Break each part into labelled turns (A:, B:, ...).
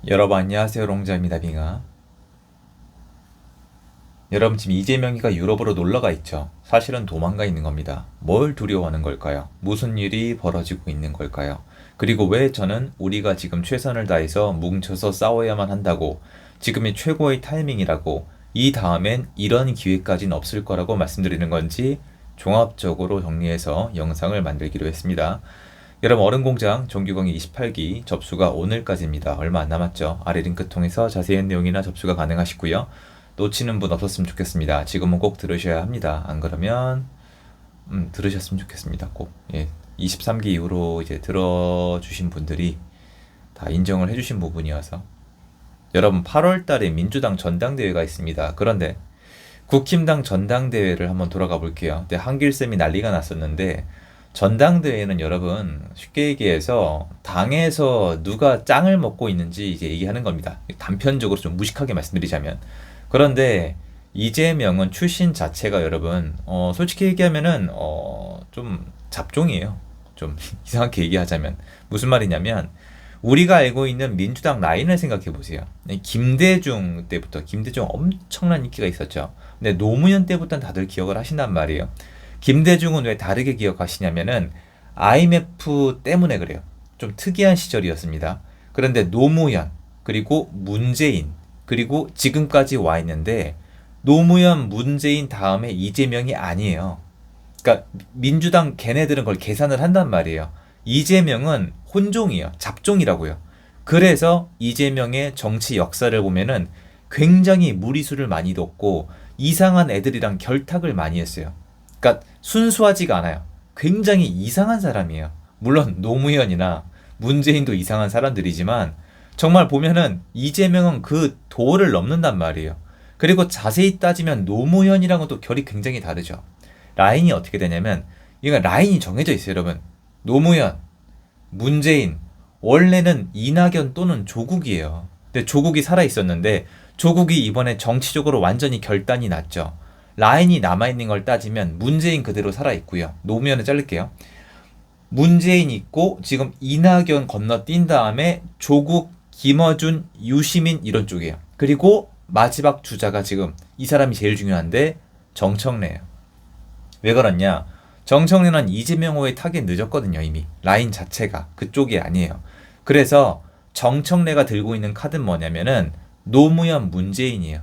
A: 여러분 안녕하세요, 롱자입니다. 빙하. 여러분, 지금 이재명이가 유럽으로 놀러가 있죠. 사실은 도망가 있는 겁니다. 뭘 두려워하는 걸까요? 무슨 일이 벌어지고 있는 걸까요? 그리고 왜 저는 우리가 지금 최선을 다해서 뭉쳐서 싸워야만 한다고, 지금이 최고의 타이밍이라고, 이 다음엔 이런 기회까지는 없을 거라고 말씀드리는 건지 종합적으로 정리해서 영상을 만들기로 했습니다. 여러분, 얼음공장 정규강의 28기 접수가 오늘까지입니다. 얼마 안 남았죠. 아래 링크 통해서 자세한 내용이나 접수가 가능하시고요. 놓치는 분 없었으면 좋겠습니다. 지금은 꼭 들으셔야 합니다. 안 그러면 들으셨으면 좋겠습니다. 꼭. 예. 23기 이후로 이제 들어주신 분들이 다 인정을 해주신 부분이어서. 여러분, 8월 달에 민주당 전당대회가 있습니다. 그런데 국힘당 전당대회를 한번 돌아가 볼게요. 그때 한길쌤이 난리가 났었는데, 전당대회는 여러분 쉽게 얘기해서 당에서 누가 짱을 먹고 있는지 이제 얘기하는 겁니다. 단편적으로 좀 무식하게 말씀드리자면. 그런데 이재명은 출신 자체가 여러분 솔직히 얘기하면은 좀 잡종이에요. 좀 이상하게 얘기하자면 무슨 말이냐면, 우리가 알고 있는 민주당 라인을 생각해 보세요. 김대중 때부터 김대중 엄청난 인기가 있었죠. 근데 노무현 때부터는 다들 기억을 하신단 말이에요. 김대중은 왜 다르게 기억하시냐면은 IMF 때문에 그래요. 좀 특이한 시절이었습니다. 그런데 노무현, 그리고 문재인, 그리고 지금까지 와 있는데, 노무현, 문재인 다음에 이재명이 아니에요. 그러니까 민주당 걔네들은 그걸 계산을 한단 말이에요. 이재명은 혼종이에요. 잡종이라고요. 그래서 이재명의 정치 역사를 보면은 굉장히 무리수를 많이 뒀고 이상한 애들이랑 결탁을 많이 했어요. 그러니까 순수하지가 않아요. 굉장히 이상한 사람이에요. 물론 노무현이나 문재인도 이상한 사람들이지만 정말 보면은 이재명은 그 도를 넘는단 말이에요. 그리고 자세히 따지면 노무현이랑은 또 결이 굉장히 다르죠. 라인이 어떻게 되냐면, 이거 라인이 정해져 있어요, 여러분. 노무현, 문재인, 원래는 이낙연 또는 조국이에요. 근데 조국이 살아 있었는데 조국이 이번에 정치적으로 완전히 결단이 났죠. 라인이 남아있는 걸 따지면 문재인 그대로 살아있고요. 노무현은 자를게요. 문재인 있고 지금 이낙연 건너뛴 다음에 조국, 김어준, 유시민 이런 쪽이에요. 그리고 마지막 주자가 지금 이 사람이 제일 중요한데 정청래예요. 왜 그렇냐? 정청래는 이재명 후에 타기 늦었거든요. 이미 라인 자체가 그쪽이 아니에요. 그래서 정청래가 들고 있는 카드는 뭐냐면은 노무현, 문재인이에요.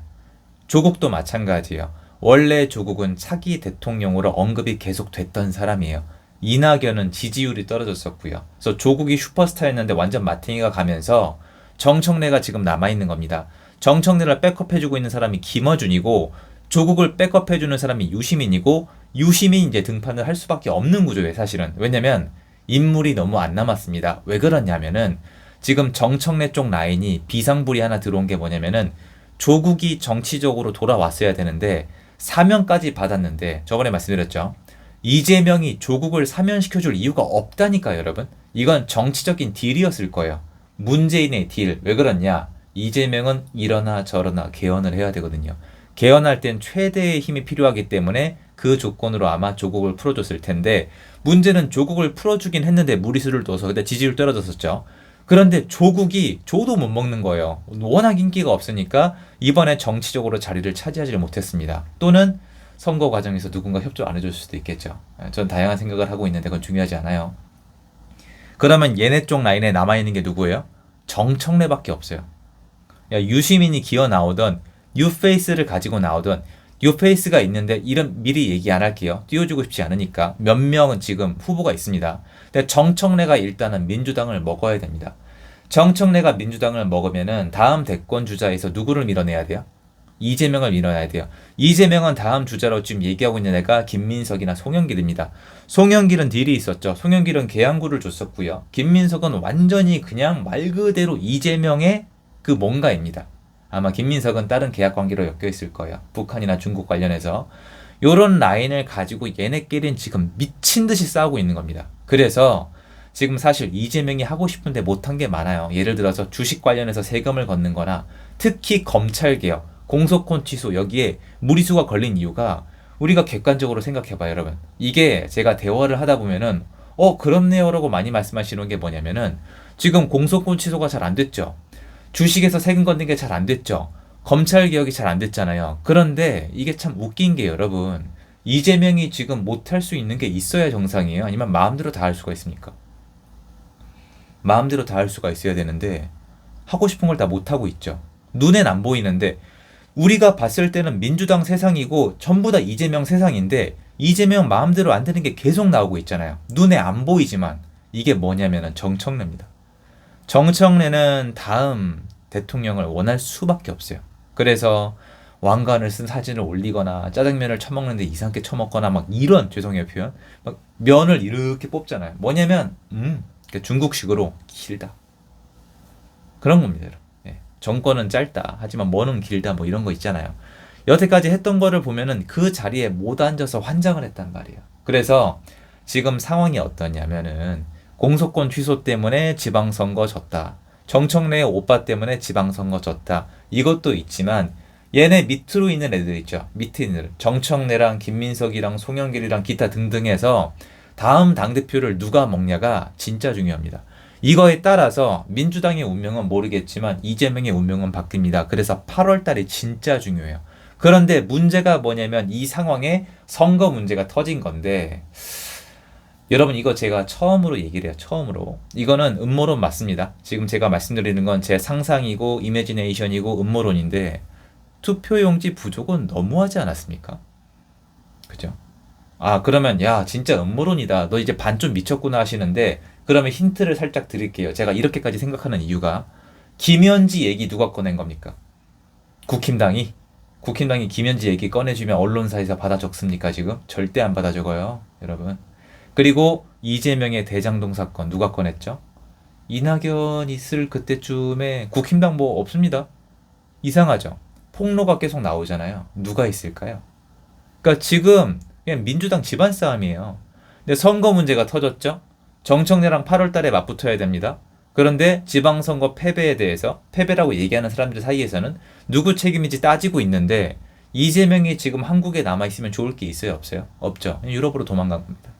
A: 조국도 마찬가지예요. 원래 조국은 차기 대통령으로 언급이 계속 됐던 사람이에요. 이낙연은 지지율이 떨어졌었고요. 그래서 조국이 슈퍼스타였는데 완전 마탱이가 가면서 정청래가 지금 남아있는 겁니다. 정청래를 백업해주고 있는 사람이 김어준이고, 조국을 백업해주는 사람이 유시민이고, 유시민이 이제 등판을 할 수밖에 없는 구조예요, 사실은. 왜냐면 인물이 너무 안 남았습니다. 왜 그러냐면은 지금 정청래 쪽 라인이 비상불이 하나 들어온 게 뭐냐면은, 조국이 정치적으로 돌아왔어야 되는데 사면까지 받았는데, 저번에 말씀드렸죠. 이재명이 조국을 사면시켜줄 이유가 없다니까요, 여러분. 이건 정치적인 딜이었을 거예요. 문재인의 딜. 왜 그러냐? 이재명은 이러나 저러나 개헌을 해야 되거든요. 개헌할 땐 최대의 힘이 필요하기 때문에 그 조건으로 아마 조국을 풀어줬을 텐데, 문제는 조국을 풀어주긴 했는데 무리수를 둬서 근데 지지율 떨어졌었죠. 그런데 조국이 조도 못 먹는 거예요. 워낙 인기가 없으니까 이번에 정치적으로 자리를 차지하지를 못했습니다. 또는 선거 과정에서 누군가 협조 안 해줄 수도 있겠죠. 전 다양한 생각을 하고 있는데 그건 중요하지 않아요. 그러면 얘네 쪽 라인에 남아있는 게 누구예요? 정청래밖에 없어요. 야, 유시민이 기어 나오던, 뉴페이스를 가지고 나오던, 뉴페이스가 있는데 이름 미리 얘기 안 할게요. 띄워주고 싶지 않으니까. 몇 명은 지금 후보가 있습니다. 근데 정청래가 일단은 민주당을 먹어야 됩니다. 정청래가 민주당을 먹으면은 다음 대권 주자에서 누구를 밀어내야 돼요? 이재명을 밀어내야 돼요. 이재명은 다음 주자로 지금 얘기하고 있는 애가 김민석이나 송영길입니다. 송영길은 딜이 있었죠. 송영길은 계양구를 줬었고요. 김민석은 완전히 그냥 말 그대로 이재명의 그 뭔가입니다. 아마 김민석은 다른 계약 관계로 엮여 있을 거예요. 북한이나 중국 관련해서. 요런 라인을 가지고 얘네끼리는 지금 미친 듯이 싸우고 있는 겁니다. 그래서 지금 사실 이재명이 하고 싶은데 못한 게 많아요. 예를 들어서 주식 관련해서 세금을 걷는 거나, 특히 검찰개혁, 공소권 취소, 여기에 무리수가 걸린 이유가, 우리가 객관적으로 생각해봐요, 여러분. 이게 제가 대화를 하다 보면은 그렇네요 라고 많이 말씀하시는 게 뭐냐면은, 지금 공소권 취소가 잘 안 됐죠. 주식에서 세금 걷는 게 잘 안 됐죠. 검찰 개혁이 잘 안 됐잖아요. 그런데 이게 참 웃긴 게 여러분, 이재명이 지금 못할 수 있는 게 있어야 정상이에요? 아니면 마음대로 다 할 수가 있습니까? 마음대로 다 할 수가 있어야 되는데 하고 싶은 걸 다 못하고 있죠. 눈엔 안 보이는데 우리가 봤을 때는 민주당 세상이고 전부 다 이재명 세상인데 이재명 마음대로 안 되는 게 계속 나오고 있잖아요. 눈에 안 보이지만 이게 뭐냐면은 정청래입니다. 정청래는 다음 대통령을 원할 수밖에 없어요. 그래서 왕관을 쓴 사진을 올리거나 짜장면을 처먹는데 이상하게 처먹거나 막 이런, 죄송해요 표현, 막 면을 이렇게 뽑잖아요. 뭐냐면 중국식으로 길다, 그런 겁니다. 예. 정권은 짧다 하지만 뭐는 길다, 뭐 이런 거 있잖아요. 여태까지 했던 거를 보면은 그 자리에 못 앉아서 환장을 했단 말이에요. 그래서 지금 상황이 어떠냐면은 공소권 취소 때문에 지방선거 졌다, 정청래의 오빠 때문에 지방선거 졌다, 이것도 있지만 얘네 밑으로 있는 애들 있죠. 밑에 있는 애들, 정청래랑 김민석이랑 송영길이랑 기타 등등 해서 다음 당대표를 누가 먹냐가 진짜 중요합니다. 이거에 따라서 민주당의 운명은 모르겠지만 이재명의 운명은 바뀝니다. 그래서 8월 달이 진짜 중요해요. 그런데 문제가 뭐냐면 이 상황에 선거 문제가 터진 건데, 여러분 이거 제가 처음으로 얘기를 해요. 처음으로. 이거는 음모론 맞습니다. 지금 제가 말씀드리는 건 제 상상이고 이미지네이션이고 음모론인데, 투표용지 부족은 너무하지 않았습니까? 그죠? 아, 그러면 야 진짜 음모론이다, 너 이제 반 좀 미쳤구나 하시는데, 그러면 힌트를 살짝 드릴게요. 제가 이렇게까지 생각하는 이유가, 김현지 얘기 누가 꺼낸 겁니까? 국힘당이? 국힘당이 김현지 얘기 꺼내주면 언론사에서 받아 적습니까 지금? 절대 안 받아 적어요 여러분. 그리고 이재명의 대장동 사건 누가 꺼냈죠? 이낙연 있을 그때쯤에 국힘당 뭐 없습니다. 이상하죠? 폭로가 계속 나오잖아요. 누가 있을까요? 그러니까 지금 그냥 민주당 집안 싸움이에요. 근데 선거 문제가 터졌죠? 정청래랑 8월 달에 맞붙어야 됩니다. 그런데 지방선거 패배에 대해서, 패배라고 얘기하는 사람들 사이에서는 누구 책임인지 따지고 있는데, 이재명이 지금 한국에 남아있으면 좋을 게 있어요? 없어요? 없죠. 유럽으로 도망간 겁니다.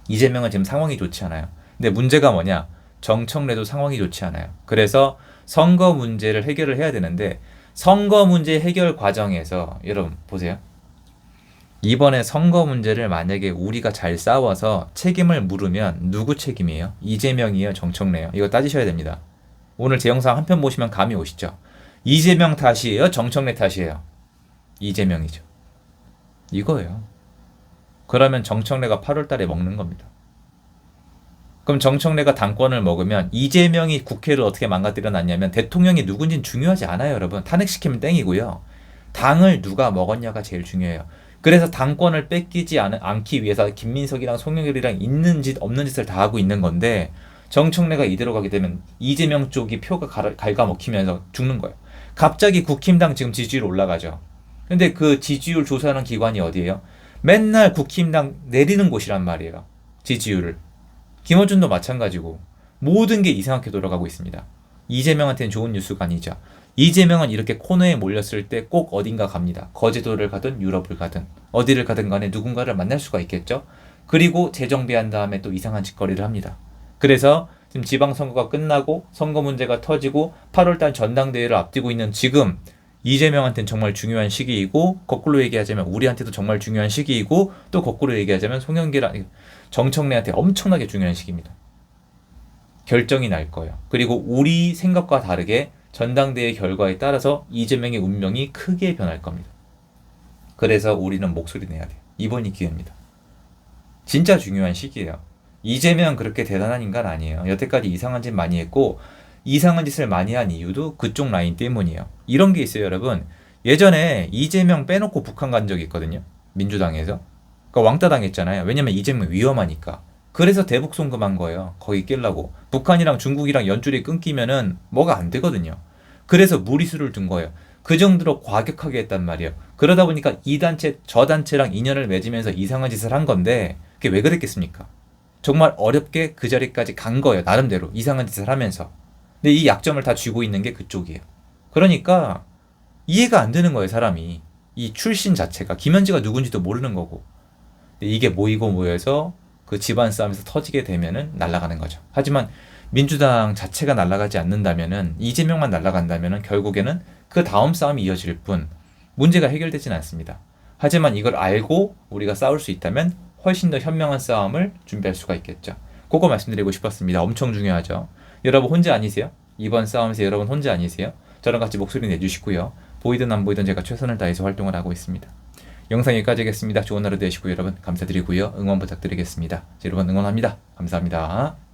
A: 이재명은 지금 상황이 좋지 않아요. 근데 문제가 뭐냐? 정청래도 상황이 좋지 않아요. 그래서 선거 문제를 해결을 해야 되는데, 선거 문제 해결 과정에서 여러분 보세요. 이번에 선거 문제를 만약에 우리가 잘 싸워서 책임을 물으면 누구 책임이에요? 이재명이에요? 정청래요? 이거 따지셔야 됩니다. 오늘 제 영상 한 편 보시면 감이 오시죠? 이재명 탓이에요? 정청래 탓이에요? 이재명이죠. 이거예요. 그러면 정청래가 8월 달에 먹는 겁니다. 그럼 정청래가 당권을 먹으면 이재명이 국회를 어떻게 망가뜨려 놨냐면, 대통령이 누군지는 중요하지 않아요 여러분. 탄핵시키면 땡이고요. 당을 누가 먹었냐가 제일 중요해요. 그래서 당권을 뺏기지 않기 위해서 김민석이랑 송영길이랑 있는 짓 없는 짓을 다 하고 있는 건데, 정청래가 이대로 가게 되면 이재명 쪽이 표가 갉아먹히면서 죽는 거예요. 갑자기 국힘당 지금 지지율 올라가죠. 근데 그 지지율 조사하는 기관이 어디예요? 맨날 국힘당 내리는 곳이란 말이에요. 지지율을. 김어준도 마찬가지고 모든 게 이상하게 돌아가고 있습니다. 이재명한테는 좋은 뉴스가 아니죠. 이재명은 이렇게 코너에 몰렸을 때 꼭 어딘가 갑니다. 거제도를 가든 유럽을 가든 어디를 가든 간에 누군가를 만날 수가 있겠죠. 그리고 재정비한 다음에 또 이상한 짓거리를 합니다. 그래서 지금 지방선거가 끝나고 선거 문제가 터지고 8월달 전당대회를 앞두고 있는 지금, 이재명한테는 정말 중요한 시기이고, 거꾸로 얘기하자면 우리한테도 정말 중요한 시기이고, 또 거꾸로 얘기하자면 정청래한테 엄청나게 중요한 시기입니다. 결정이 날 거예요. 그리고 우리 생각과 다르게 전당대회 결과에 따라서 이재명의 운명이 크게 변할 겁니다. 그래서 우리는 목소리 내야 돼요. 이번이 기회입니다. 진짜 중요한 시기예요. 이재명 그렇게 대단한 인간 아니에요. 여태까지 이상한 짓 많이 했고, 이상한 짓을 많이 한 이유도 그쪽 라인 때문이에요. 이런 게 있어요 여러분. 예전에 이재명 빼놓고 북한 간 적이 있거든요. 민주당에서. 그러니까 왕따 당했잖아요. 왜냐면 이재명 위험하니까. 그래서 대북 송금한 거예요. 거기 깰라고. 북한이랑 중국이랑 연줄이 끊기면은 뭐가 안 되거든요. 그래서 무리수를 둔 거예요. 그 정도로 과격하게 했단 말이에요. 그러다 보니까 이 단체 저 단체랑 인연을 맺으면서 이상한 짓을 한 건데, 그게 왜 그랬겠습니까? 정말 어렵게 그 자리까지 간 거예요. 나름대로 이상한 짓을 하면서. 근데 이 약점을 다 쥐고 있는 게 그쪽이에요. 그러니까 이해가 안 되는 거예요 사람이. 이 출신 자체가 김현지가 누군지도 모르는 거고. 근데 이게 모이고 모여서 그 집안 싸움에서 터지게 되면은 날아가는 거죠. 하지만 민주당 자체가 날아가지 않는다면은 이재명만 날아간다면은 결국에는 그 다음 싸움이 이어질 뿐 문제가 해결되진 않습니다. 하지만 이걸 알고 우리가 싸울 수 있다면 훨씬 더 현명한 싸움을 준비할 수가 있겠죠. 그거 말씀드리고 싶었습니다. 엄청 중요하죠. 여러분 혼자 아니세요? 이번 싸움에서 여러분 혼자 아니세요? 저랑 같이 목소리 내주시고요. 보이든 안 보이든 제가 최선을 다해서 활동을 하고 있습니다. 영상 여기까지 하겠습니다. 좋은 하루 되시고 여러분 감사드리고요. 응원 부탁드리겠습니다. 여러분 응원합니다. 감사합니다.